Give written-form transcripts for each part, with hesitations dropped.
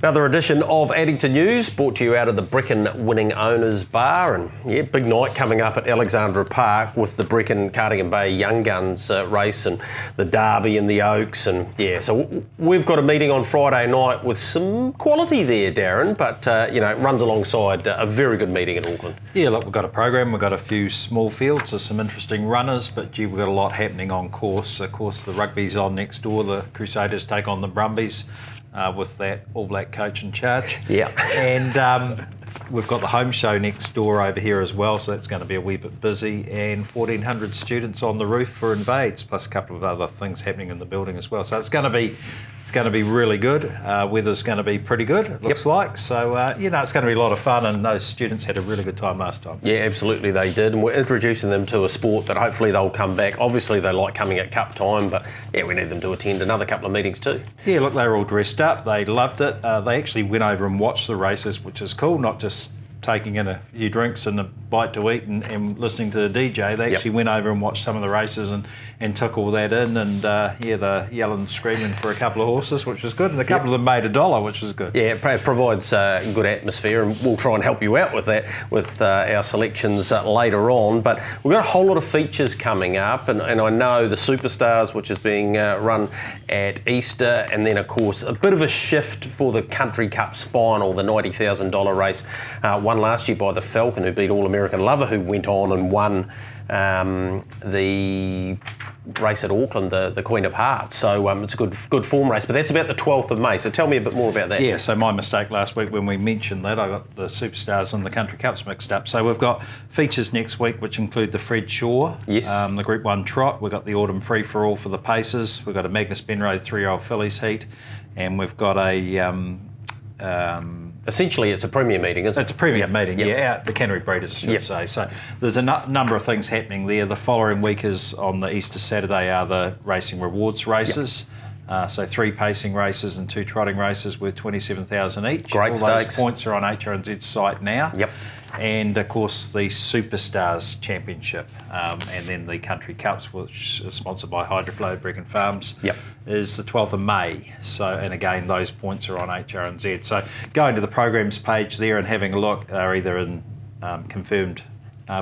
Another edition of Addington News brought to you out of the Brecon Winning Owners Bar, and yeah, big night coming up at Alexandra Park with the Brecon Cardigan Bay Young Guns race and the Derby and the Oaks, and yeah, so we've got a meeting on Friday night with some quality there, Darren, but you know, it runs alongside a very good meeting in Auckland. Yeah, look, we've got a program, we've got a few small fields, there's some interesting runners, but gee, we've got a lot happening on course. Of course, the rugby's on next door, the Crusaders take on the Brumbies. With that All Black coach in charge. Yeah. And we've got the home show next door over here as well, so that's going to be a wee bit busy. And 1,400 students on the roof for Invades, plus a couple of other things happening in the building as well. So it's going to be really good. Weather's going to be pretty good, it looks like. So, you know, it's going to be a lot of fun, and those students had a really good time last time. Yeah, absolutely they did. And we're introducing them to a sport that hopefully they'll come back. Obviously they like coming at cup time, but yeah, we need them to attend another couple of meetings too. Yeah, look, they were all dressed up. They loved it. They actually went over and watched the races, which is cool, not just taking in a few drinks and a bite to eat and listening to the DJ. They actually went over and watched some of the races and took all that in, and yeah, they're yelling and screaming for a couple of horses, which was good, and a couple of them made $1, which is good. Yeah, it provides a good atmosphere, and we'll try and help you out with that with our selections later on. But we've got a whole lot of features coming up, and I know the Superstars, which is being run at Easter, and then of course a bit of a shift for the Country Cups final, the $90,000 race, won last year by the Falcon, who beat All-American Lover, who went on and won the race at Auckland, the Queen of Hearts. So it's a good form race, but that's about the 12th of May. So tell me a bit more about that. Yeah, so my mistake last week when we mentioned that, I got the Superstars and the Country Cups mixed up. So we've got features next week, which include the Fred Shaw, the Group 1 Trot. We've got the Autumn Free-for-All for the Pacers. We've got a Magnus Benroe 3-year-old fillies heat, and we've got a... essentially, it's a premier meeting, isn't it? It's a premier meeting, out the Canterbury Breeders, I should say. So there's a number of things happening there. The following week is on the Easter Saturday are the racing rewards races. So 3 pacing races and 2 trotting races worth $27,000 each. Great stakes. All those points are on HRNZ's site now. And of course the Superstars Championship, and then the Country Cups, which is sponsored by Hydroflow Brecon Farms, is the 12th of May. So, and again, those points are on HRNZ. So going to the programs page there and having a look are either in confirmed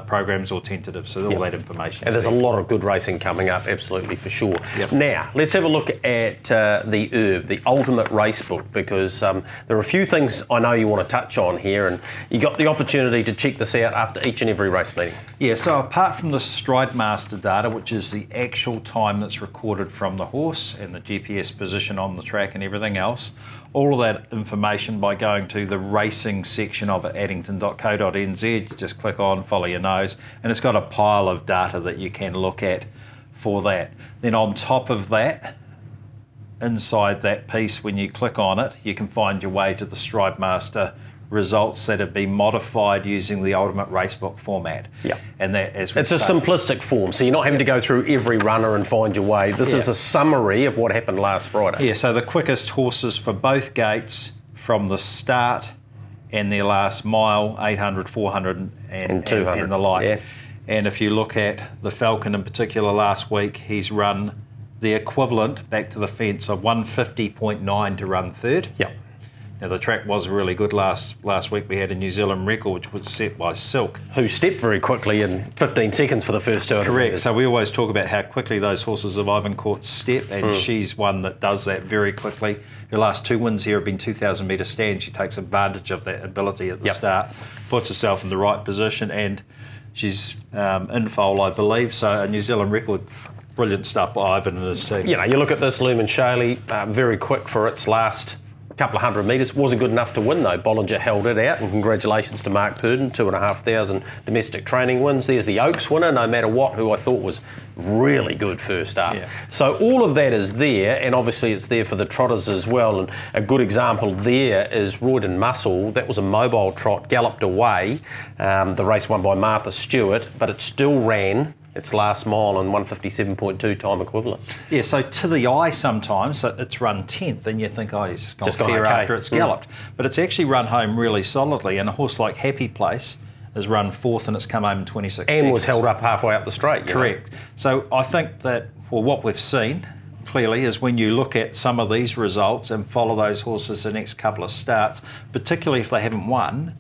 programs or tentative, so all that information. And there's a lot of good racing coming up, absolutely, for sure. Now, let's have a look at the URB, the Ultimate Racebook, because there are a few things I know you want to touch on here, and you got the opportunity to check this out after each and every race meeting. Yeah, so apart from the Stride Master data, which is the actual time that's recorded from the horse and the GPS position on the track and everything else, all of that information by going to the racing section of it, addington.co.nz, you just click on, follow your nose, and it's got a pile of data that you can look at for that. Then on top of that, inside that piece, when you click on it, you can find your way to the Stride Master results that have been modified using the Ultimate Racebook format. And that, as it's a simplistic form, so you're not having to go through every runner and find your way. This is a summary of what happened last Friday. Yeah, so the quickest horses for both gates from the start and their last mile, 800, 400 and 200 and the like. And if you look at the Falcon in particular last week, he's run the equivalent back to the fence of 150.9 to run third. Now, the track was really good last week. We had a New Zealand record, which was set by Silk, who stepped very quickly in 15 seconds for the first 200 Correct. meters. So we always talk about how quickly those horses of Ivan Court step, and she's one that does that very quickly. Her last 2 wins here have been 2,000 metre stands. She takes advantage of that ability at the start, puts herself in the right position, and she's in foal, I believe. So a New Zealand record. Brilliant stuff by Ivan and his team. You know, you look at this Lumen Shaley, very quick for its last couple of 100 metres. Wasn't good enough to win though. Bollinger held it out, and congratulations to Mark Purdon, 2,500 domestic training wins. There's the Oaks winner, No Matter What, who I thought was really good first up. So all of that is there, and obviously it's there for the trotters as well. And a good example there is Royden Muscle. That was a mobile trot, galloped away. The race won by Martha Stewart, but it still ran its last mile in 157.2 time equivalent. Yeah, so to the eye sometimes it's run 10th and you think, oh, he's just gone fair after it's galloped. But it's actually run home really solidly, and a horse like Happy Place has run 4th and it's come home in 26 seconds. And was held up halfway up the straight. Correct. So I think that, well, what we've seen clearly is when you look at some of these results and follow those horses the next couple of starts, particularly if they haven't won.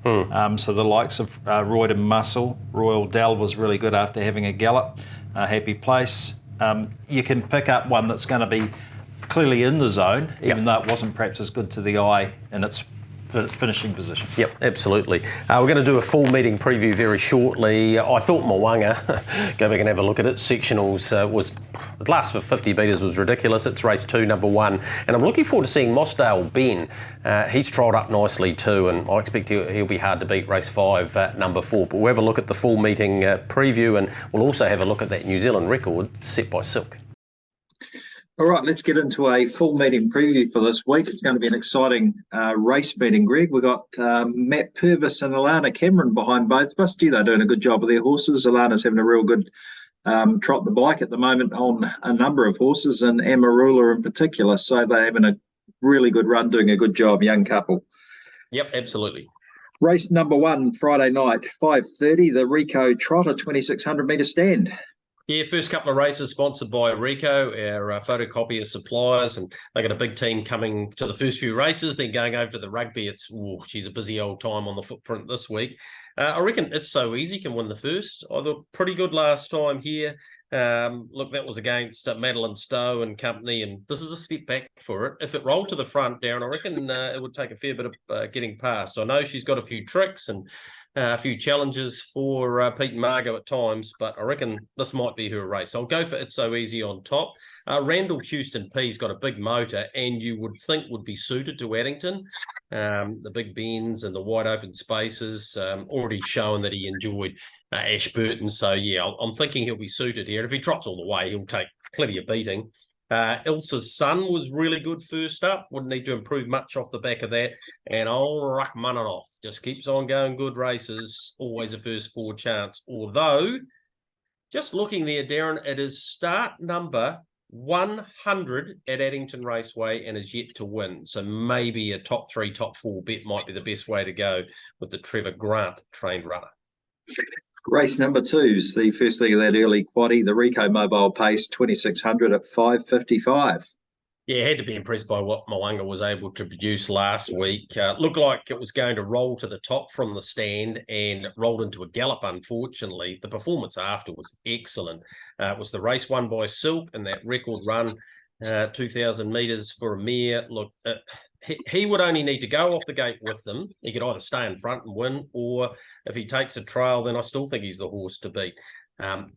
So the likes of Roydon Muscle, Royal Dell was really good after having a gallop, Happy Place. You can pick up one that's going to be clearly in the zone, even though it wasn't perhaps as good to the eye in its finishing position. Yep, absolutely. We're going to do a full meeting preview very shortly. I thought Mo'unga, go back and have a look at it, sectionals the last for 50 metres was ridiculous. It's race 2, number 1. And I'm looking forward to seeing Mossdale Ben. He's trialled up nicely too, and I expect he'll be hard to beat race 5, number 4. But we'll have a look at the full meeting preview, and we'll also have a look at that New Zealand record set by Silk. All right, let's get into a full meeting preview for this week. It's going to be an exciting race meeting, Greg. We've got Matt Purvis and Alana Cameron behind both of us. They're doing a good job of their horses. Alana's having a real good trot the bike at the moment on a number of horses, and Amarula in particular. So they're having a really good run, doing a good job, young couple. Yep, absolutely. Race number 1, Friday night, 5:30, the Rico Trotter 2,600 metre stand. Yeah, first couple of races sponsored by Rico, our photocopier suppliers, and they got a big team coming to the first few races, then going over to the rugby. She's a busy old time on the footprint this week. I reckon It's So Easy can win the first. I thought pretty good last time here. Look, that was against Madeline Stowe and company, and this is a step back for it. If it rolled to the front, Darren, I reckon it would take a fair bit of getting past. I know she's got a few tricks and a few challenges for Pete and Margot at times, but I reckon this might be her race. I'll go for It's So Easy on top. Randall Houston P's got a big motor, and you would think would be suited to Addington. The big bends and the wide open spaces, already shown that he enjoyed Ashburton. So, yeah, I'm thinking he'll be suited here. If he trots all the way, he'll take plenty of beating. Ilsa's Son was really good first up. Wouldn't need to improve much off the back of that. And old Rachmaninoff just keeps on going good races. Always a first 4 chance. Although, just looking there, Darren, it is start number 100 at Addington Raceway and is yet to win. So maybe a top 3, top 4 bet might be the best way to go with the Trevor Grant trained runner. Race number 2's the first leg of that early quaddie, the Rico Mobile Pace 2,600 at 5:55. Yeah, had to be impressed by what Mo'unga was able to produce last week. Looked like it was going to roll to the top from the stand and rolled into a gallop, unfortunately. The performance after was excellent. It was the race won by Silk and that record run, 2,000 metres for a mare. Look, he would only need to go off the gate with them. He could either stay in front and win, or if he takes a trail, then I still think he's the horse to beat.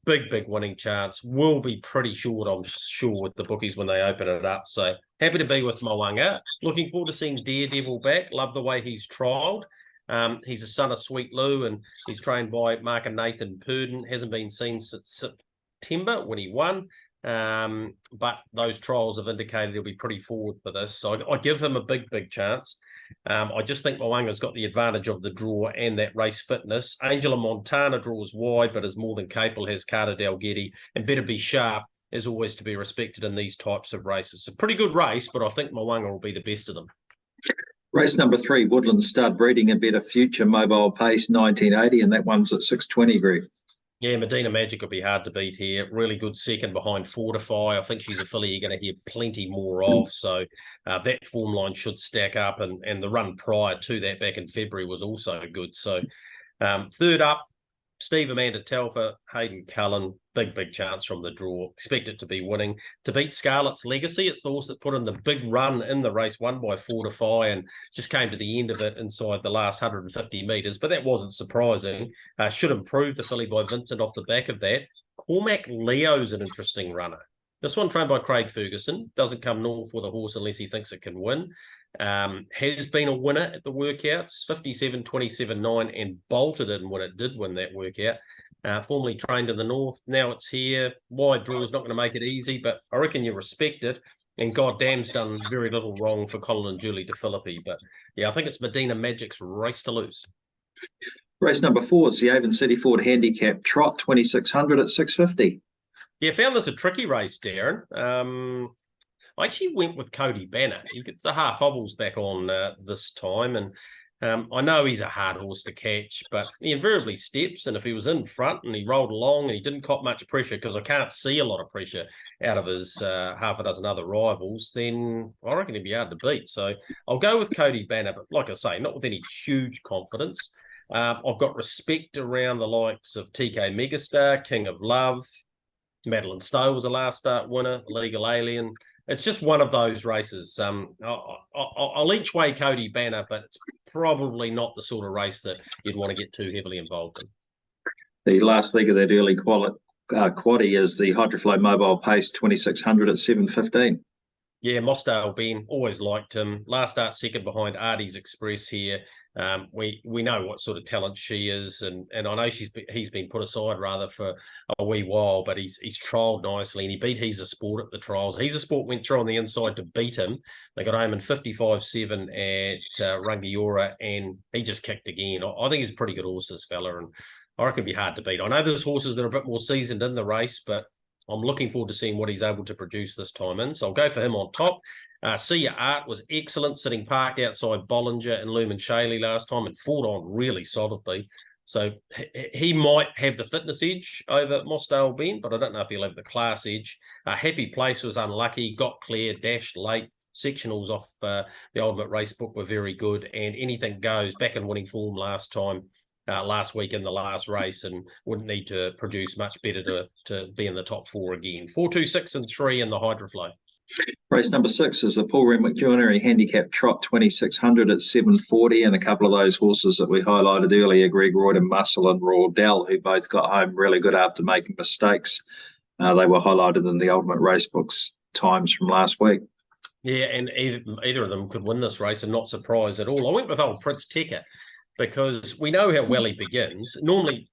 Big winning chance. Will be pretty short, I'm sure, with the bookies when they open it up. So happy to be with Mo'unga. Looking forward to seeing Daredevil back. Love the way he's trialled. He's a son of Sweet Lou, and he's trained by Mark and Nathan Purdon. Hasn't been seen since September when he won. But those trials have indicated he'll be pretty forward for this. So I give him a big chance. I just think Mo'unga's got the advantage of the draw and that race fitness. Angela Montana draws wide, but is more than capable, has Carter Dalgetty, and Better Be Sharp is always to be respected in these types of races. It's a pretty good race, but I think Mo'unga will be the best of them. Race number 3, Woodland Stud Breeding a Better Future Mobile Pace 1980, and that one's at 6:20, Greg. Yeah, Medina Magic will be hard to beat here. Really good second behind Fortify. I think she's a filly you're going to hear plenty more of. So that form line should stack up. And the run prior to that back in February was also good. So third up, Steve Amanda Telfer, Hayden Cullen. Big chance from the draw. Expect it to be winning. To beat Scarlet's Legacy, it's the horse that put in the big run in the race, won by Fortify, and just came to the end of it inside the last 150 metres. But that wasn't surprising. Should improve the filly by Vincent off the back of that. Cormac Leo's an interesting runner. This one trained by Craig Ferguson. Doesn't come north for the horse unless he thinks it can win. Has been a winner at the workouts, 57, 27, 9, and bolted in when it did win that workout. Formerly trained in the north. Now it's here. Wide draw is not going to make it easy, but I reckon you respect it. And goddamn's done very little wrong for Colin and Julie DeFilippi. But yeah, I think it's Medina Magic's race to lose. Race number 4 is the Avon City Ford Handicap Trot 2,600 at 6:50. Yeah, found this a tricky race, Darren. I actually went with Cody Banner. He gets the half hobbles back on this time, and I know he's a hard horse to catch, but he invariably steps. And if he was in front and he rolled along and he didn't cop much pressure, because I can't see a lot of pressure out of his half a dozen other rivals, then I reckon he'd be hard to beat. So I'll go with Cody Banner, but like I say, not with any huge confidence. I've got respect around the likes of TK Megastar, King of Love. Madeline Stowe was a last start winner, Legal Alien. It's just one of those races. I'll each way Cody Banner, but it's probably not the sort of race that you'd want to get too heavily involved in. The last leg of that early quaddie is the Hydroflow Mobile Pace 2600 at 7:15. Yeah, Mosdale Ben, always liked him. Last start second behind Artie's Express here. We know what sort of talent she is, and I know he's been put aside rather for a wee while, but he's trialled nicely, and he beat He's a Sport at the trials. He's a Sport went through on the inside to beat him. They got home in 55.7 at Rangiora, and he just kicked again. I think he's a pretty good horse, this fella, and I reckon it'd be hard to beat. I know there's horses that are a bit more seasoned in the race, but I'm looking forward to seeing what he's able to produce this time in. So I'll go for him on top. See Your Art was excellent, sitting parked outside Bollinger and Lumen Shaley last time and fought on really solidly. So he might have the fitness edge over Mosdale Ben, but I don't know if he'll have the class edge. Happy Place was unlucky, got clear, dashed late. Sectionals off the Ultimate Race book were very good, and Anything Goes back in winning form last week in the last race, and wouldn't need to produce much better to be in the top four again. 4, 2, 6 and 3 in the Hydroflow. Race number 6 is the Paul Renwick Joinery Handicap Trot 2600 at 7:40, and a couple of those horses that we highlighted earlier, Greg Royden Muscle and Royal Dell, who both got home really good after making mistakes. They were highlighted in the Ultimate Racebook's times from last week. Yeah, and either of them could win this race and not surprise at all. I went with old Prince Tecker, because we know how well he begins. Normally,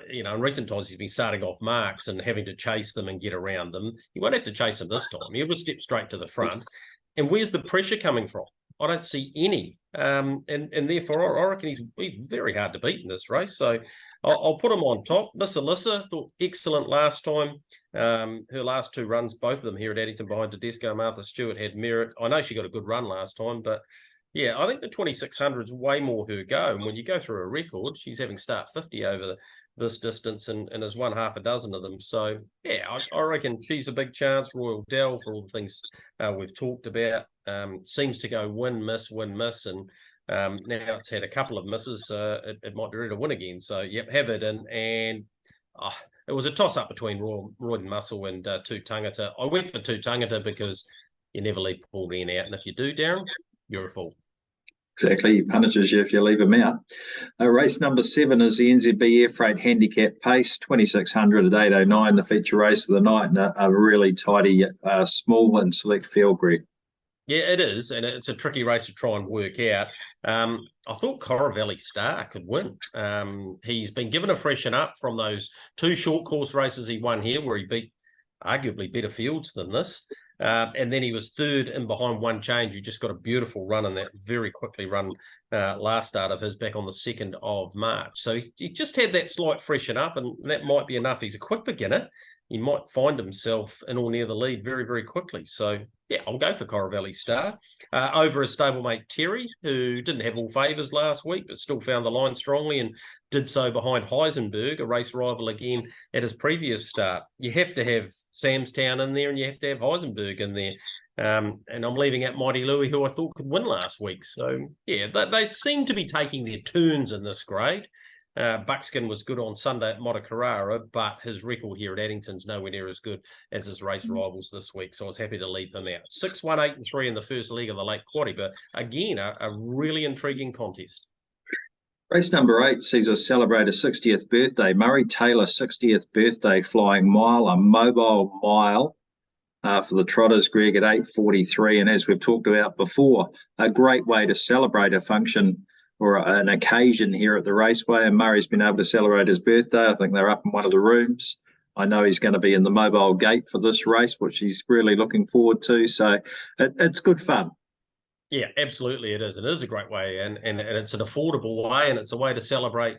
in recent times, he's been starting off marks and having to chase them and get around them. He won't have to chase them this time. He'll just step straight to the front. And where's the pressure coming from? I don't see any. And therefore, I reckon he's very hard to beat in this race. So I'll put him on top. Miss Alyssa, thought excellent last time. Her last 2 runs, both of them here at Addington behind Tedesco, Martha Stewart, had merit. I know she got a good run last time, but yeah, I think the 2600 is way more her go. And when you go through a record, she's having start 50 over this distance and has won half a dozen of them. So, yeah, I reckon she's a big chance. Royal Dell, for all the things we've talked about, seems to go win, miss, and now it's had a couple of misses. It might be ready to win again. So, yep, have it in. And it was a toss-up between Royden Muscle and Two Tangata. I went for Two Tangata because you never leave Paul Wren out. And if you do, Darren, you're a fool. Exactly. He punishes you if you leave him out. Race number 7 is the NZB Air Freight Handicap Pace, 2600 at 8:09, the feature race of the night, and a really tidy, small and select field, Greg. Yeah, it is, and it's a tricky race to try and work out. I thought Coravelli Star could win. He's been given a freshen up from those 2 short course races he won here, where he beat arguably better fields than this. And then he was third in behind One Change, who just got a beautiful run in that very quickly run last start of his back on the 2nd of March. So he just had that slight freshen up, and that might be enough. He's a quick beginner. He might find himself in or near the lead very, very quickly. So, yeah, I'll go for Coravelli Star. Over his stablemate Terry, who didn't have all favours last week, but still found the line strongly and did so behind Heisenberg, a race rival again at his previous start. You have to have Samstown in there, and you have to have Heisenberg in there. And I'm leaving out Mighty Louie, who I thought could win last week. So, yeah, they seem to be taking their turns in this grade. Buckskin was good on Sunday at Motukarara, but his record here at Addington's nowhere near as good as his race rivals this week, so I was happy to leave him out. 6, 1, 8 and 3 in the first leg of the late quaddie, but again, a really intriguing contest. Race number 8 sees us celebrate a 60th birthday. Murray Taylor, 60th birthday flying mile, a mobile mile for the trotters, Greg, at 8:43. And as we've talked about before, a great way to celebrate a function or an occasion here at the Raceway, and Murray's been able to celebrate his birthday. I think they're up in one of the rooms. I know he's going to be in the mobile gate for this race, which he's really looking forward to. So it's good fun. Yeah, absolutely it is. It is a great way, and it's an affordable way, and it's a way to celebrate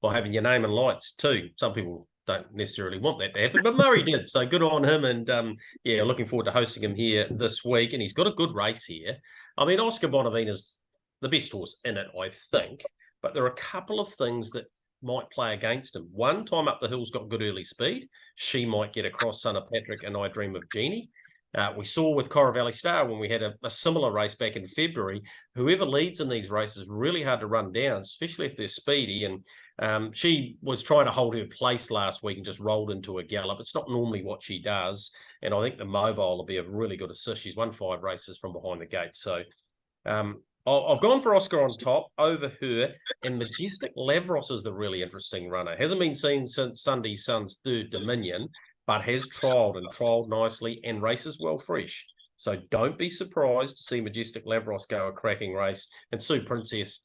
by having your name in lights too. Some people don't necessarily want that to happen, but Murray did, so good on him. And yeah, looking forward to hosting him here this week. And he's got a good race here. I mean, Oscar Bonavina's the best horse in it, I think. But there are a couple of things that might play against him. One, Time Up the Hill's got good early speed. She might get across Son of Patrick and I Dream of Jeannie. We saw with Cora Valley Star when we had a similar race back in February, whoever leads in these races is really hard to run down, especially if they're speedy. And she was trying to hold her place last week and just rolled into a gallop. It's not normally what she does. And I think the Mobile will be a really good assist. She's won 5 races from behind the gate. So I've gone for Oscar on top over her. And Majestic Lavros is the really interesting runner. Hasn't been seen since Sunday Sun's third Dominion, but has trialled nicely and races well fresh. So don't be surprised to see Majestic Lavros go a cracking race. And Sue Princess,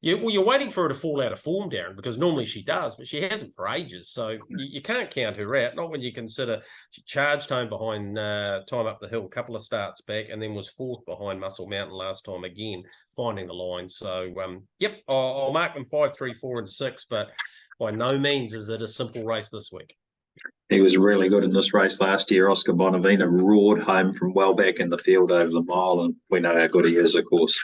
you're waiting for her to fall out of form, Darren, because normally she does, but she hasn't for ages. So you can't count her out, not when you consider she charged home behind Time Up the Hill a couple of starts back and then was 4th behind Muscle Mountain last time again, finding the line. So, yep, I'll mark them 5, 3, 4, and 6, but by no means is it a simple race this week. He was really good in this race last year. Oscar Bonavina roared home from well back in the field over the mile, and we know how good he is, of course.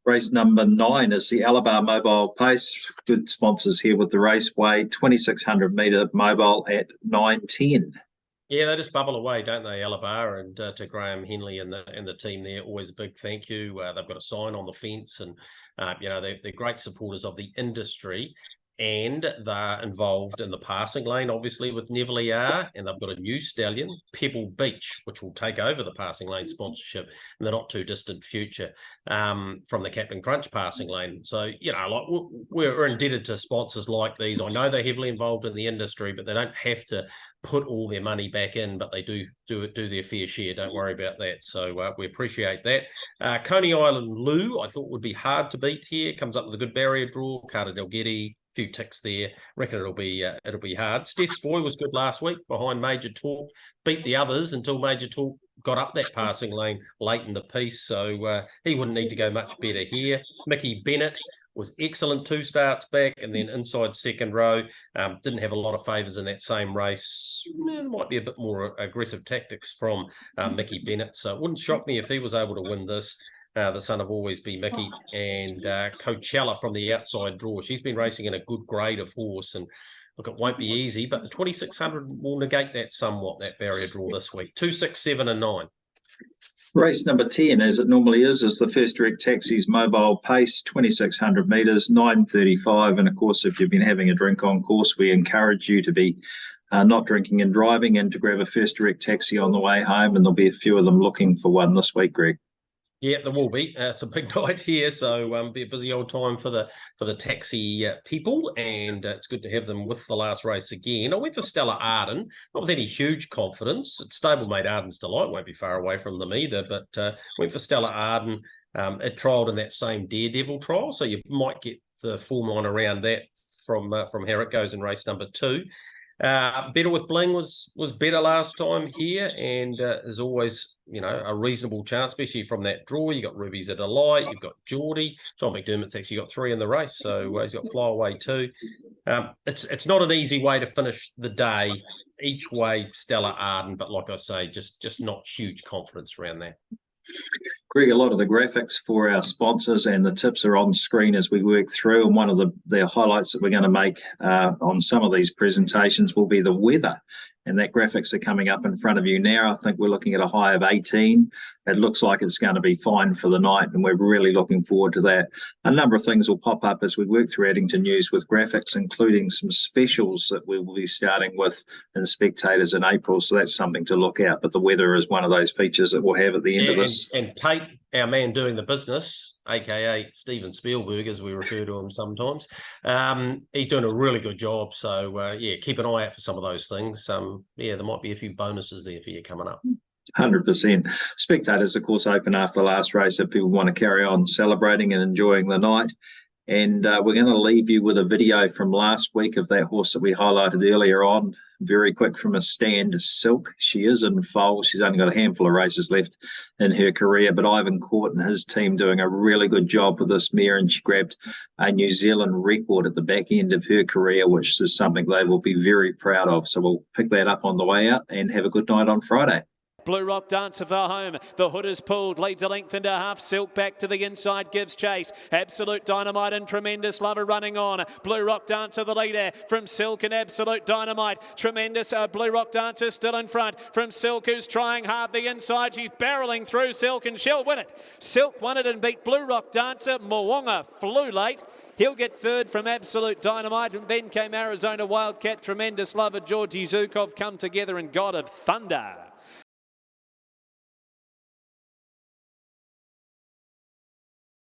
Race number 9 is the Alabar Mobile Pace. Good sponsors here with the Raceway. 2,600 metre mobile at 9:10. Yeah, they just bubble away, don't they, Alabar? And to Graham Henley and the team there, always a big thank you. They've got a sign on the fence, and they're great supporters of the industry. And they're involved in the passing lane, obviously, with Neville ER, and they've got a new stallion, Pebble Beach, which will take over the passing lane sponsorship in the not-too-distant future from the Captain Crunch passing lane. So, we're indebted to sponsors like these. I know they're heavily involved in the industry, but they don't have to put all their money back in, but they do their fair share. Don't worry about that. So we appreciate that. Coney Island Lou, I thought would be hard to beat here. Comes up with a good barrier draw. Carter Delgetti, few ticks there. Reckon it'll be hard. Steph's Boy was good last week behind Major Talk. Beat the others until Major Talk got up that passing lane late in the piece. So he wouldn't need to go much better here. Mickey Bennett was excellent 2 starts back, and then inside second row. Didn't have a lot of favours in that same race. Might be a bit more aggressive tactics from Mickey Bennett. So it wouldn't shock me if he was able to win this. The son of Always Be Mickey, and Coachella from the outside draw. She's been racing in a good grade of horse, and look, it won't be easy, but the 2,600 will negate that somewhat, that barrier draw this week. 2, 6, 7, and 9. Race number 10, as it normally is the First Direct Taxis Mobile Pace, 2,600 metres, 9:35. And of course, if you've been having a drink on course, we encourage you to be not drinking and driving, and to grab a First Direct Taxi on the way home. And there'll be a few of them looking for one this week, Greg. Yeah, there will be. It's a big night here, so be a busy old time for the taxi people, and it's good to have them with the last race again. I went for Stella Arden, not with any huge confidence. Stablemate Arden's Delight won't be far away from them either, but went for Stella Arden. It trialled in that same Daredevil trial, so you might get the form line around that from how it goes in race number 2. Better with Bling was better last time here, and is always a reasonable chance, especially from that draw. You got Ruby's a Delight, you've got Geordie. John McDermott's actually got 3 in the race, so he's got Flyaway too. It's not an easy way to finish the day. Each way, Stella Arden, but like I say, just not huge confidence around that. Greg, a lot of the graphics for our sponsors and the tips are on screen as we work through, and one of the highlights that we're going to make on some of these presentations will be the weather, and that graphics are coming up in front of you now. I think we're looking at a high of 18. It looks like it's going to be fine for the night, and we're really looking forward to that. A number of things will pop up as we work through Addington News with graphics, including some specials that we will be starting with in Spectators in April, so that's something to look out. But the weather is one of those features that we'll have at the end of this. And Tate, our man doing the business, aka Steven Spielberg, as we refer to him sometimes, he's doing a really good job. So keep an eye out for some of those things. There might be a few bonuses there for you coming up. 100%. Spectators, of course, open after the last race if people want to carry on celebrating and enjoying the night. And we're going to leave you with a video from last week of that horse that we highlighted earlier on. Very quick from a stand, Silk. She is in foal. She's only got a handful of races left in her career, but Ivan Court and his team doing a really good job with this mare, and she grabbed a New Zealand record at the back end of her career, which is something they will be very proud of. So we'll pick that up on the way out, and have a good night on Friday. Blue Rock Dancer for home. The hood is pulled, leads a length and a half. Silk back to the inside, gives chase. Absolute Dynamite and Tremendous Lover running on. Blue Rock Dancer the leader from Silk and Absolute Dynamite. Tremendous Blue Rock Dancer still in front from Silk, who's trying hard the inside. She's barreling through Silk and she'll win it. Silk won it and beat Blue Rock Dancer. Mwonga flew late. He'll get third from Absolute Dynamite, and then came Arizona Wildcat, Tremendous Lover, Georgie Zukov come together, and God of Thunder